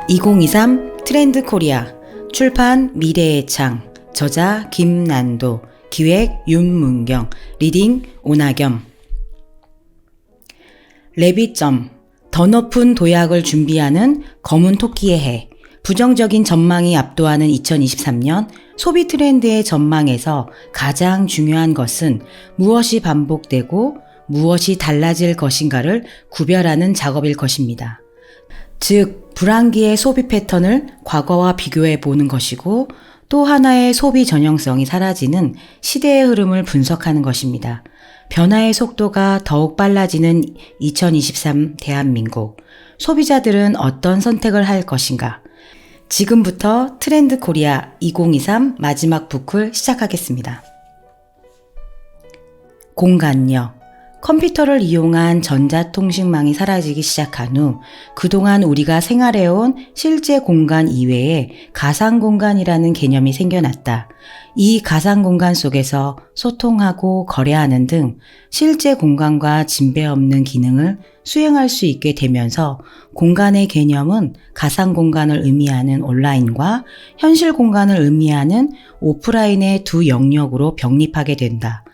2023 트렌드 코리아 출판 미래의 창 저자 김난도 기획 윤문경 리딩 오나겸 레빗점 더 높은 도약을 준비하는 검은 토끼의 해 부정적인 전망이 압도하는 2023년 소비 트렌드의 전망에서 가장 중요한 것은 무엇이 반복되고 무엇이 달라질 것인가를 구별하는 작업일 것입니다. 즉, 불황기의 소비 패턴을 과거와 비교해 보는 것이고 또 하나의 소비 전형성이 사라지는 시대의 흐름을 분석하는 것입니다. 변화의 속도가 더욱 빨라지는 2023 대한민국. 소비자들은 어떤 선택을 할 것인가? 지금부터 트렌드 코리아 2023 마지막 부클 시작하겠습니다. 공간력. 컴퓨터를 이용한 전자통신망이 사라지기 시작한 후 그동안 우리가 생활해온 실제 공간 이외에 가상공간이라는 개념이 생겨났다. 이 가상공간 속에서 소통하고 거래하는 등 실제 공간과 진배 없는 기능을 수행할 수 있게 되면서 공간의 개념은 가상공간을 의미하는 온라인과 현실 공간을 의미하는 오프라인의 두 영역으로 병립하게 된다.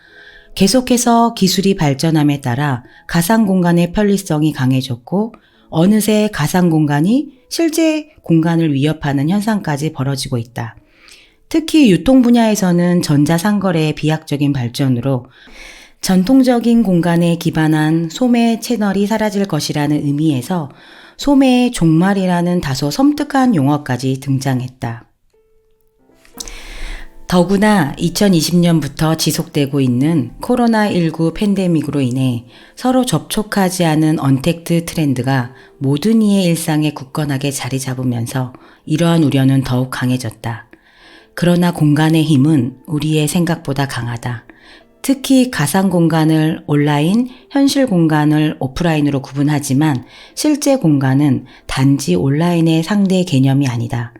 계속해서 기술이 발전함에 따라 가상공간의 편리성이 강해졌고 어느새 가상공간이 실제 공간을 위협하는 현상까지 벌어지고 있다. 특히 유통 분야에서는 전자상거래의 비약적인 발전으로 전통적인 공간에 기반한 소매 채널이 사라질 것이라는 의미에서 소매의 종말이라는 다소 섬뜩한 용어까지 등장했다. 더구나 2020년부터 지속되고 있는 코로나19 팬데믹으로 인해 서로 접촉하지 않은 언택트 트렌드가 모든 이의 일상에 굳건하게 자리 잡으면서 이러한 우려는 더욱 강해졌다. 그러나 공간의 힘은 우리의 생각보다 강하다. 특히 가상 공간을 온라인, 현실 공간을 오프라인으로 구분하지만 실제 공간은 단지 온라인의 상대 개념이 아니다.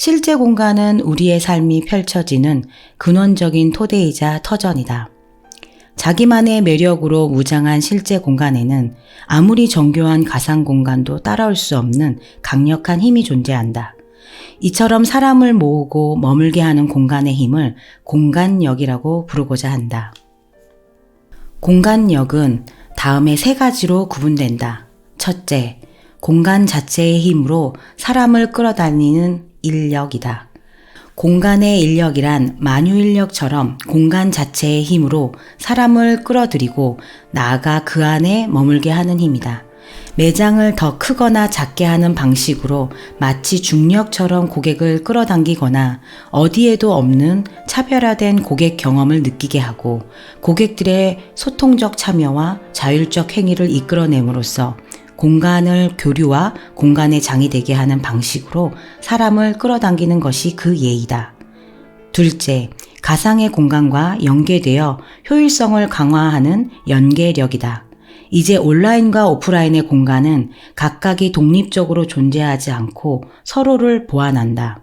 실제 공간은 우리의 삶이 펼쳐지는 근원적인 토대이자 터전이다. 자기만의 매력으로 무장한 실제 공간에는 아무리 정교한 가상 공간도 따라올 수 없는 강력한 힘이 존재한다. 이처럼 사람을 모으고 머물게 하는 공간의 힘을 공간력이라고 부르고자 한다. 공간력은 다음의 세 가지로 구분된다. 첫째, 공간 자체의 힘으로 사람을 끌어다니는 인력이다. 공간의 인력이란 만유인력처럼 공간 자체의 힘으로 사람을 끌어들이고 나아가 그 안에 머물게 하는 힘이다. 매장을 더 크거나 작게 하는 방식으로 마치 중력처럼 고객을 끌어당기거나 어디에도 없는 차별화된 고객 경험을 느끼게 하고 고객들의 소통적 참여와 자율적 행위를 이끌어냄으로써 공간을 교류와 공간의 장이 되게 하는 방식으로 사람을 끌어당기는 것이 그 예이다. 둘째, 가상의 공간과 연계되어 효율성을 강화하는 연계력이다. 이제 온라인과 오프라인의 공간은 각각이 독립적으로 존재하지 않고 서로를 보완한다.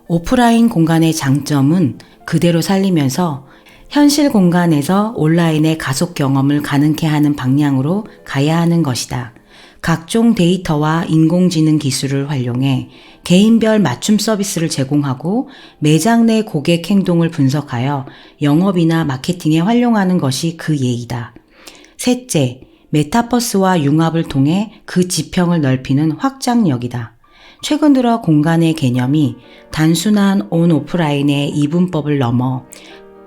오프라인 공간의 장점은 그대로 살리면서 현실 공간에서 온라인의 가속 경험을 가능케 하는 방향으로 가야 하는 것이다. 각종 데이터와 인공지능 기술을 활용해 개인별 맞춤 서비스를 제공하고 매장 내 고객 행동을 분석하여 영업이나 마케팅에 활용하는 것이 그 예이다. 셋째, 메타버스와 융합을 통해 그 지평을 넓히는 확장력이다. 최근 들어 공간의 개념이 단순한 온-오프라인의 이분법을 넘어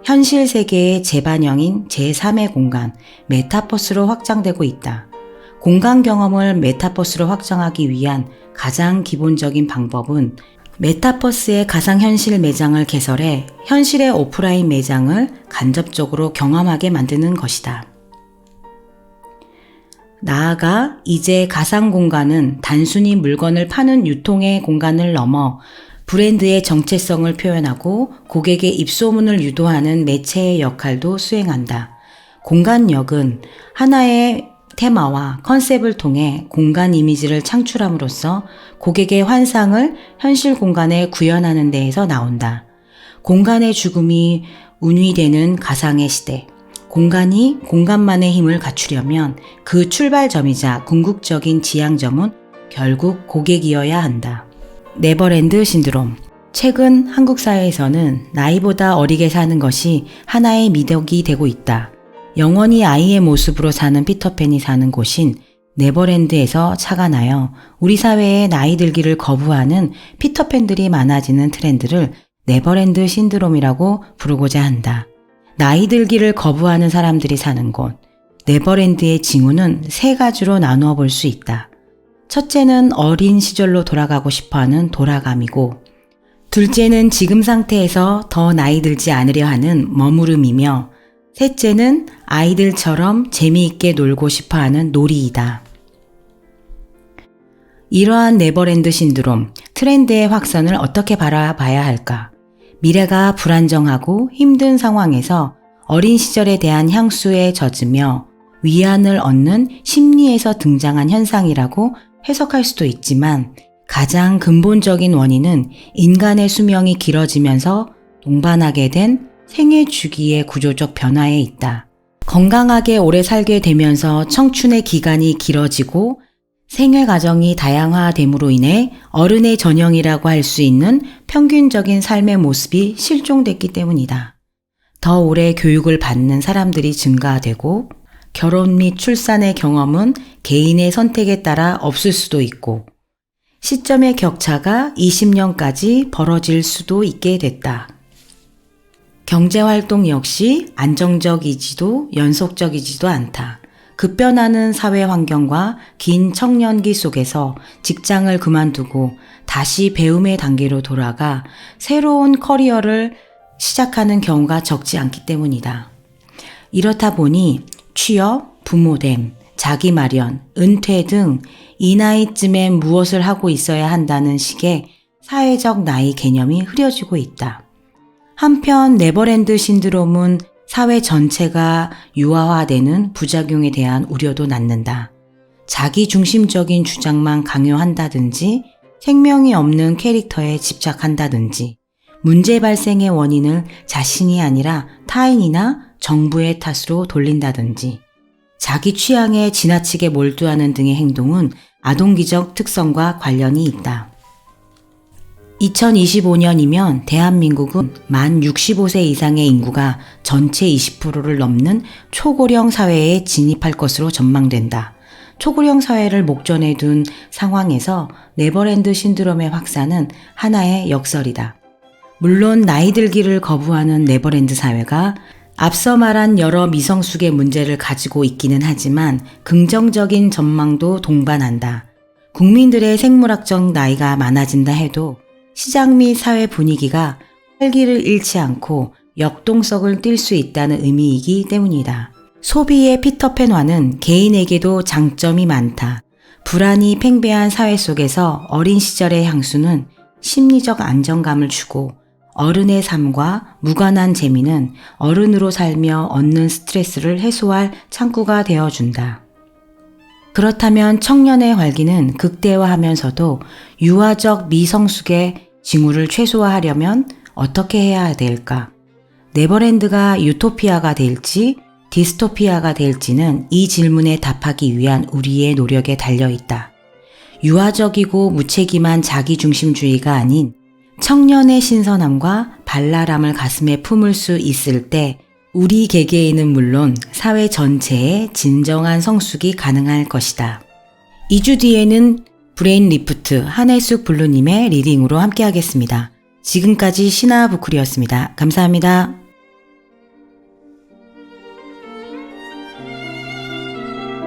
현실 세계의 재반영인 제3의 공간, 메타버스로 확장되고 있다. 공간 경험을 메타버스로 확장하기 위한 가장 기본적인 방법은 메타버스의 가상현실 매장을 개설해 현실의 오프라인 매장을 간접적으로 경험하게 만드는 것이다. 나아가 이제 가상 공간은 단순히 물건을 파는 유통의 공간을 넘어 브랜드의 정체성을 표현하고 고객의 입소문을 유도하는 매체의 역할도 수행한다. 공간력은 하나의 테마와 컨셉을 통해 공간 이미지를 창출함으로써 고객의 환상을 현실 공간에 구현하는 데에서 나온다. 공간의 죽음이 운위되는 가상의 시대. 공간이 공간만의 힘을 갖추려면 그 출발점이자 궁극적인 지향점은 결국 고객이어야 한다. 네버랜드 신드롬. 최근 한국 사회에서는 나이보다 어리게 사는 것이 하나의 미덕이 되고 있다. 영원히 아이의 모습으로 사는 피터팬이 사는 곳인 네버랜드에서 착안하여 우리 사회에 나이 들기를 거부하는 피터팬들이 많아지는 트렌드를 네버랜드 신드롬이라고 부르고자 한다. 나이 들기를 거부하는 사람들이 사는 곳. 네버랜드의 징후는 세 가지로 나누어 볼 수 있다. 첫째는 어린 시절로 돌아가고 싶어하는 돌아감이고, 둘째는 지금 상태에서 더 나이 들지 않으려 하는 머무름이며, 셋째는 아이들처럼 재미있게 놀고 싶어하는 놀이이다. 이러한 네버랜드 신드롬, 트렌드의 확산을 어떻게 바라봐야 할까? 미래가 불안정하고 힘든 상황에서 어린 시절에 대한 향수에 젖으며 위안을 얻는 심리에서 등장한 현상이라고 해석할 수도 있지만, 가장 근본적인 원인은 인간의 수명이 길어지면서 동반하게 된 생애 주기의 구조적 변화에 있다. 건강하게 오래 살게 되면서 청춘의 기간이 길어지고 생활 과정이 다양화됨으로 인해 어른의 전형이라고 할 수 있는 평균적인 삶의 모습이 실종됐기 때문이다. 더 오래 교육을 받는 사람들이 증가되고 결혼 및 출산의 경험은 개인의 선택에 따라 없을 수도 있고 시점의 격차가 20년까지 벌어질 수도 있게 됐다. 경제활동 역시 안정적이지도 연속적이지도 않다. 급변하는 사회 환경과 긴 청년기 속에서 직장을 그만두고 다시 배움의 단계로 돌아가 새로운 커리어를 시작하는 경우가 적지 않기 때문이다. 이렇다 보니 취업, 부모됨, 자기 마련, 은퇴 등 이 나이쯤엔 무엇을 하고 있어야 한다는 식의 사회적 나이 개념이 흐려지고 있다. 한편 네버랜드 신드롬은 사회 전체가 유아화되는 부작용에 대한 우려도 낳는다. 자기 중심적인 주장만 강요한다든지 생명이 없는 캐릭터에 집착한다든지 문제 발생의 원인을 자신이 아니라 타인이나 정부의 탓으로 돌린다든지 자기 취향에 지나치게 몰두하는 등의 행동은 아동기적 특성과 관련이 있다. 2025년이면 대한민국은 만 65세 이상의 인구가 전체 20%를 넘는 초고령 사회에 진입할 것으로 전망된다. 초고령 사회를 목전에 둔 상황에서 네버랜드 신드롬의 확산은 하나의 역설이다. 물론 나이 들기를 거부하는 네버랜드 사회가 앞서 말한 여러 미성숙의 문제를 가지고 있기는 하지만 긍정적인 전망도 동반한다. 국민들의 생물학적 나이가 많아진다 해도 시장 및 사회 분위기가 활기를 잃지 않고 역동성을 띌 수 있다는 의미이기 때문이다. 소비의 피터팬화는 개인에게도 장점이 많다. 불안이 팽배한 사회 속에서 어린 시절의 향수는 심리적 안정감을 주고 어른의 삶과 무관한 재미는 어른으로 살며 얻는 스트레스를 해소할 창구가 되어준다. 그렇다면 청년의 활기는 극대화하면서도 유아적 미성숙의 징후를 최소화하려면 어떻게 해야 될까? 네버랜드가 유토피아가 될지 디스토피아가 될지는 이 질문에 답하기 위한 우리의 노력에 달려있다. 유아적이고 무책임한 자기중심주의가 아닌 청년의 신선함과 발랄함을 가슴에 품을 수 있을 때 우리 개개인은 물론 사회 전체에 진정한 성숙이 가능할 것이다. 2주 뒤에는 브레인 리프트 한혜숙 블루님의 리딩으로 함께하겠습니다. 지금까지 신하부클이었습니다. 감사합니다.